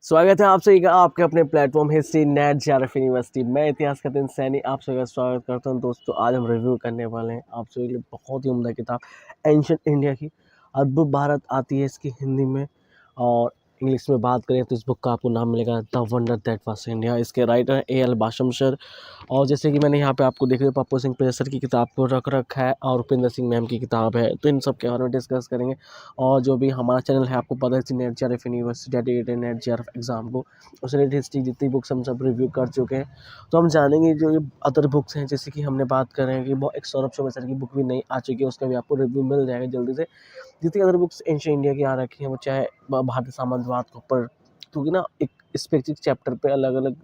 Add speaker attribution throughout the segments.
Speaker 1: स्वागत है आप सभी का आपके अपने platform history net JRF university. मैं इतिहास का दिन सैनी आप सभी का स्वागत करता हूं। दोस्तों, आज हम रिव्यू करने वाले हैं आप सभी के लिए बहुत ही उम्दा किताब एंशिएंट इंडिया की अद्भुत भारत आती है इसकी हिंदी में, और इंग्लिश में बात करें तो इस बुक का आपको नाम मिलेगा the wonder that was India. इसके राइटर ए.एल. बाशमशर, और जैसे कि मैंने यहाँ पे आपको देख रहे पप्पू सिंह पेसर की किताब को रख रखा है और उपेंद्र सिंह मैम की किताब है, तो इन सब के बारे में डिस्कस करेंगे। और जो भी हमारा चैनल है आपको पता है net JRF university dedicated net JRF exam को, उस रिलेटेड हिस्ट्री जितनी बुक्स हम सब रिव्यू कर चुके हैं। तो हम जानेंगे जो ये अदर बुक्स हैं, जैसे कि हमने बात कर रहे हैं कि वो एक सौरभ शोमेसर की बुक भी नहीं आ चुकी है, उसका भी आपको रिव्यू मिल जाएगा जल्दी से। जितनी अदर बुक्स एंशिएंट इंडिया की आ रखी हैं, वो चाहे भारतीय साम्राज्यवाद के ऊपर, क्योंकि ना एक स्पेसिफिक चैप्टर पे अलग अलग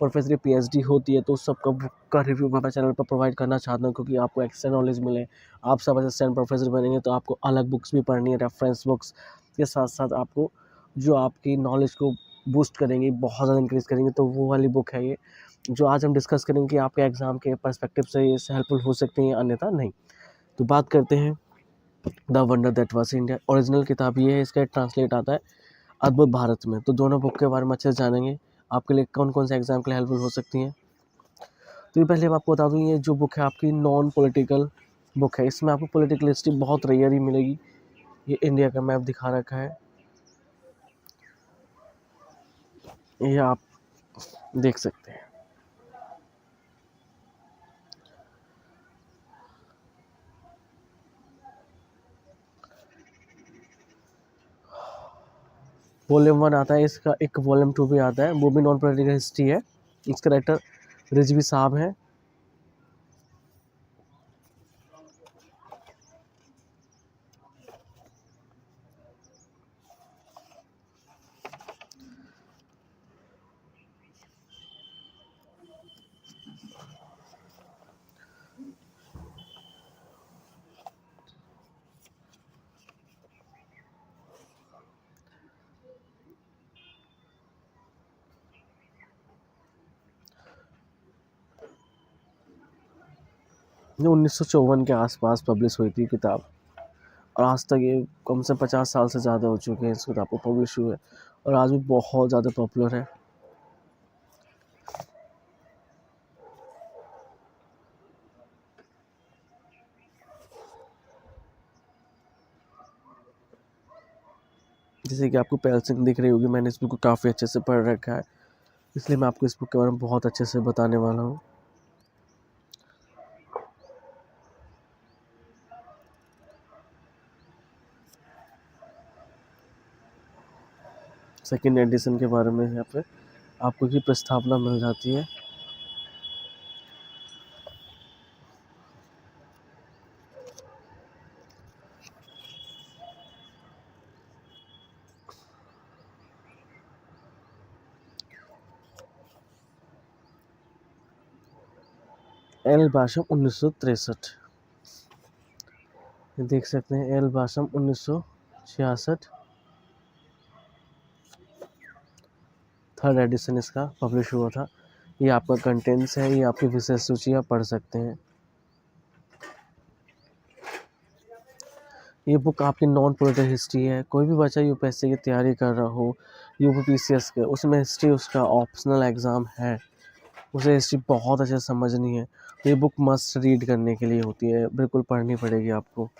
Speaker 1: प्रोफेसर की पीएचडी होती है, तो उस सब का बुक का रिव्यू मैं अपने चैनल पर प्रोवाइड करना चाहता हूँ, क्योंकि आपको एक्स्ट्रा नॉलेज मिले। आप सब असिस्टेंट प्रोफेसर बनेंगे तो आपको अलग बुक्स भी पढ़नी है, रेफरेंस बुक्स के साथ साथ आपको जो आपकी नॉलेज को बूस्ट करेंगी, बहुत ज़्यादा इंक्रीज़ करेंगे, तो वो वाली बुक है ये, जो आज हम डिस्कस करेंगे कि आपके एग्ज़ाम के पर्सपेक्टिव से ये हेल्पफुल हो सकती हैं, अन्यथा नहीं। तो बात करते हैं the wonder that was India. Original किताब ये है, इसका ट्रांसलेट आता है अद्भुत भारत में। तो दोनों बुक के बारे में अच्छे से जानेंगे, आपके लिए कौन कौन से एग्जाम के लिए हेल्पफुल हो सकती हैं। तो ये पहले मैं आपको बता दूँ, ये जो बुक है आपकी नॉन पॉलिटिकल बुक है, इसमें आपको पॉलिटिकल हिस्ट्री बहुत रेयर ही मिलेगी। ये इंडिया का मैप दिखा रखा है, ये आप देख सकते हैं। वॉल्यूम 1 आता है इसका, एक वॉल्यूम 2 भी आता है, वो भी नॉन पॉलिटिकल हिस्ट्री है। इसके राइटर रिजवी साहब हैं। ये 1954 के आसपास पब्लिश हुई थी किताब, और आज तक ये कम से 50 साल से ज़्यादा हो चुके हैं इस किताब को पब्लिश हुए, और आज भी बहुत ज़्यादा पॉपुलर है। जैसे कि आपको पहल सिंह दिख रही होगी, मैंने इस बुक को काफ़ी अच्छे से पढ़ रखा है, इसलिए मैं आपको इस बुक के बारे में बहुत अच्छे से बताने वाला हूँ। सेकेंड एडिशन के बारे में यहाँ पे आपको की प्रस्तावना मिल जाती है। एल बाशम 1963, देख सकते हैं एल बाशम 1966, थर्ड एडिशन इसका पब्लिश हुआ था। ये आपका कंटेंट्स है, ये आपकी विषय सूची आप पढ़ सकते हैं। ये बुक आपकी नॉन पॉलिटिकल हिस्ट्री है। कोई भी बच्चा यूपीएससी की तैयारी कर रहा हो, यूपीपीसीएस के, उसमें हिस्ट्री उसका ऑप्शनल एग्ज़ाम है, उसे हिस्ट्री बहुत अच्छे से समझनी है, तो ये बुक मस्ट रीड करने के लिए होती है, बिल्कुल पढ़नी पड़ेगी आपको।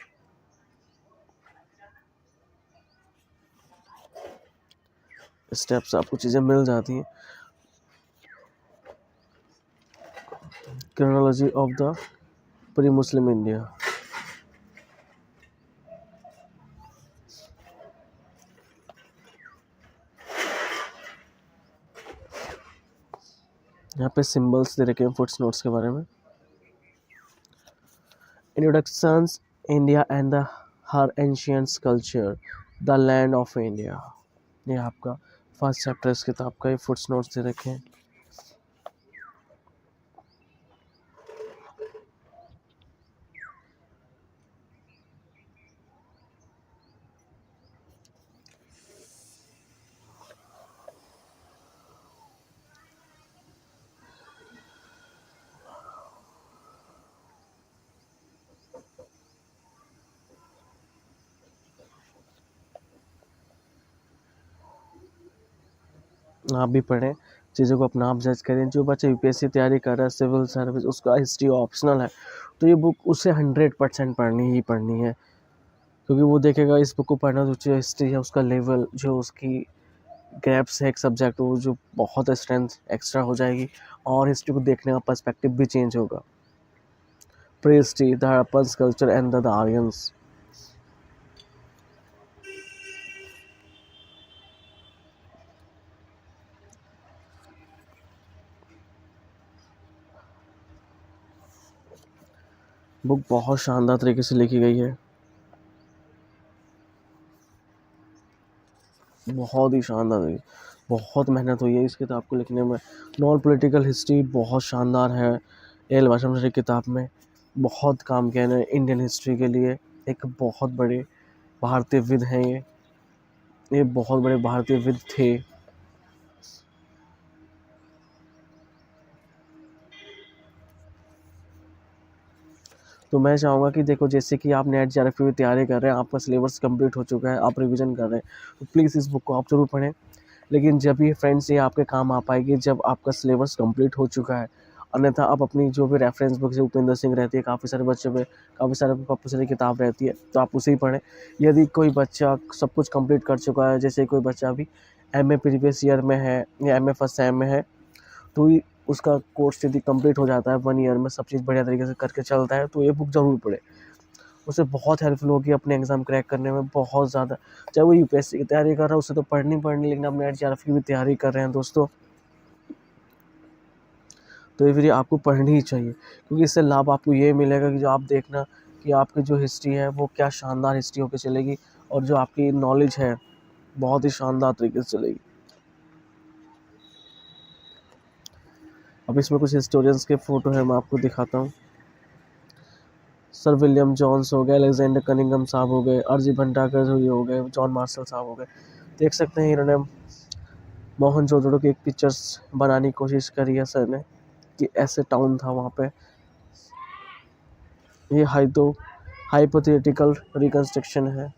Speaker 1: स्टेप्स आपको चीज़ें मिल जाती हैं। Chronology of the pre Muslim India, यहाँ पे सिंबल्स दे रखे हैं फुट नोट्स के बारे में। Introductions India and the her ancient culture, the land of India, ये आपका फर्स्ट चैप्टर इस किताब का, ये फुट नोट्स दे रखे हैं। आप भी पढ़ें, चीज़ों को अपना आप जज करें। जो बच्चा यूपीएससी तैयारी कर रहा है, सिविल सर्विस, उसका हिस्ट्री ऑप्शनल है, तो ये बुक उसे 100% पढ़नी ही पढ़नी है, क्योंकि वो देखेगा इस बुक को पढ़ना तो जो हिस्ट्री है उसका लेवल, जो उसकी गैप्स है एक सब्जेक्ट, वो जो बहुत स्ट्रेंथ एक्स्ट्रा हो जाएगी, और हिस्ट्री को देखने का पर्सपेक्टिव भी चेंज होगा। Pre history, the Harappan culture and the Aryans. Book बहुत शानदार तरीके से लिखी गई है, बहुत ही शानदार है, बहुत मेहनत हुई है इस किताब को लिखने में। नॉन पॉलिटिकल हिस्ट्री बहुत शानदार है। एल वाशम किताब में बहुत काम किया है इंडियन हिस्ट्री के लिए। एक बहुत बड़े भारतीय विद हैं ये बहुत बड़े भारतीय विद थे। तो मैं चाहूँगा कि देखो, जैसे कि आप नेट जेआरएफ की तैयारी कर रहे हैं, आपका सिलेबस कंप्लीट हो चुका है, आप रिवीजन कर रहे हैं, तो प्लीज़ इस बुक को आप ज़रूर पढ़ें। लेकिन जब ये फ्रेंड्स ये आपके काम आ पाएगी जब आपका सिलेबस कंप्लीट हो चुका है। अन्यथा आप अपनी जो भी रेफरेंस बुक है, उपेंद्र सिंह रहती है, काफ़ी सारे बच्चों पे काफ़ी सारी किताब रहती है, तो आप उसे ही पढ़ें। यदि कोई बच्चा सब कुछ कंप्लीट कर चुका है, जैसे कोई बच्चा अभी एमए प्रीवियस ईयर में है या एमए फर्स्ट सेम में है, तो उसका कोर्स यदि कंप्लीट हो जाता है 1 ईयर में, सब चीज़ बढ़िया तरीके से करके चलता है, तो ये बुक ज़रूर पढ़े। उसे बहुत हेल्पफुल होगी अपने एग्ज़ाम क्रैक करने में, बहुत ज़्यादा। चाहे वो यूपीएससी की तैयारी कर रहा है, उसे तो पढ़नी पढ़नी, लेकिन आप नेट जेआरएफ की भी तैयारी कर रहे हैं दोस्तों, तो ये फिर आपको पढ़नी ही चाहिए, क्योंकि इससे लाभ आपको ये मिलेगा कि जो आप देखना कि आपकी जो हिस्ट्री है वो क्या शानदार हिस्ट्री होकर चलेगी, और जो आपकी नॉलेज है बहुत ही शानदार तरीके से चलेगी। अब इसमें कुछ हिस्टोरियंस के फ़ोटो है, मैं आपको दिखाता हूँ। सर विलियम जॉन्स हो गए, अलेक्जेंडर कनिंगम साहब हो गए, अर्जी भंडाकर हो गए, जॉन मार्शल साहब हो गए। देख सकते हैं इन्होंने मोहनजोदड़ो की एक पिक्चर्स बनाने की कोशिश करी है सर ने, कि ऐसे टाउन था वहाँ पे। ये हाइपोथेटिकल रिकंस्ट्रक्शन है।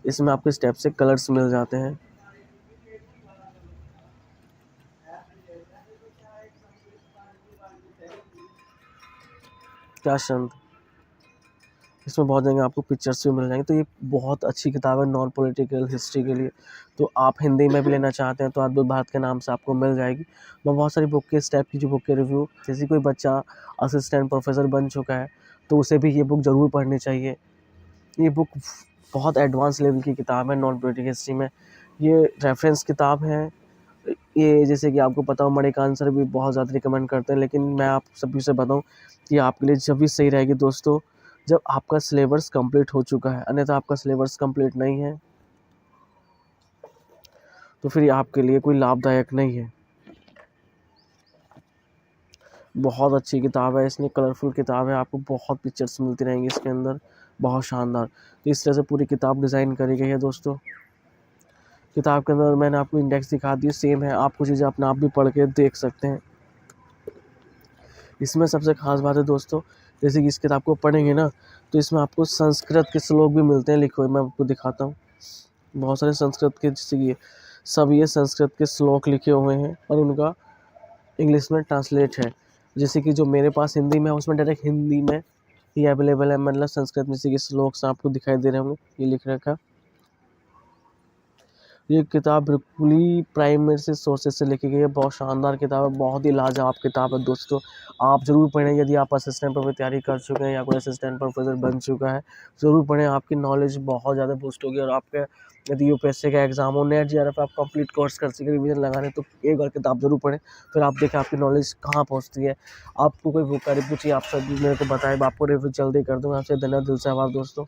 Speaker 1: इसमें आपके स्टेप से कलर्स मिल जाते हैं। क्या शांत, इसमें बहुत जगह आपको पिक्चर्स भी मिल जाएंगे। तो ये बहुत अच्छी किताब है नॉन पॉलिटिकल हिस्ट्री के लिए। तो आप हिंदी में भी लेना चाहते हैं तो अद्भुत भारत के नाम से आपको मिल जाएगी। मैं बहुत सारी बुक के स्टेप की जो बुक के रिव्यू, जैसे कोई बच्चा असिस्टेंट प्रोफेसर बन चुका है तो उसे भी ये बुक ज़रूर पढ़नी चाहिए। ये बुक बहुत एडवांस लेवल की किताब है नॉन पॉलिटिकल हिस्ट्री में। ये रेफरेंस किताब है। ये जैसे कि आपको पता हो मणिकांत सर भी बहुत ज़्यादा रिकमेंड करते हैं, लेकिन मैं आप सभी से बताऊं कि आपके लिए जब भी सही रहेगी दोस्तों जब आपका सिलेबस कंप्लीट हो चुका है। अन्यथा आपका सिलेबस कंप्लीट नहीं है तो फिर ये आपके लिए कोई लाभदायक नहीं है। बहुत अच्छी किताब है, इसमें कलरफुल किताब है, आपको बहुत पिक्चर्स मिलती रहेंगी इसके अंदर, बहुत शानदार। तो इस तरह से पूरी किताब डिज़ाइन करी गई है दोस्तों। किताब के अंदर मैंने आपको इंडेक्स दिखा दी, सेम है, आप कुछ चीज़ें अपने आप भी पढ़ के देख सकते हैं। इसमें सबसे ख़ास बात है दोस्तों, जैसे कि इस किताब को पढ़ेंगे ना तो इसमें आपको संस्कृत के श्लोक भी मिलते हैं लिखे हुए, मैं आपको दिखाता हूँ। बहुत सारे संस्कृत के, जैसे कि सब ये संस्कृत के श्लोक लिखे हुए हैं और उनका इंग्लिश में ट्रांसलेट है। जैसे कि जो मेरे पास हिंदी में है उसमें डायरेक्ट हिंदी में ये अवेलेबल है, मतलब संस्कृत में जैसे कि श्लोक से आपको दिखाई दे रहे होंगे, ये लिख रखा। ये किताब बिल्कुल ही प्राइमरी से सोर्सेस से लिखी गई है, बहुत शानदार किताब है, बहुत ही लाजवाब किताब है दोस्तों। आप ज़रूर पढ़ें, यदि आप असिस्टेंट प्रोफेसर की तैयारी कर चुके हैं या कोई असिस्टेंट प्रोफेसर बन चुका है, ज़रूर पढ़ें, आपकी नॉलेज बहुत ज़्यादा बूस्ट होगी। और आपके यदि यूपीएससी का एग्जाम हो, नेट जेआरएफ आप कंप्लीट कोर्स कर सके रिवीजन लगाने, तो एक बार किताब जरूर पढ़ें, फिर आप देखें आपकी नॉलेज कहाँ पहुँचती है। आपको कोई बुक का रिव्यू चाहिए आप सब मेरे को बताएं, आपको रिव्यू जल्दी कर दूँगा। आपसे धन्यवाद, दिल से आभार दोस्तों।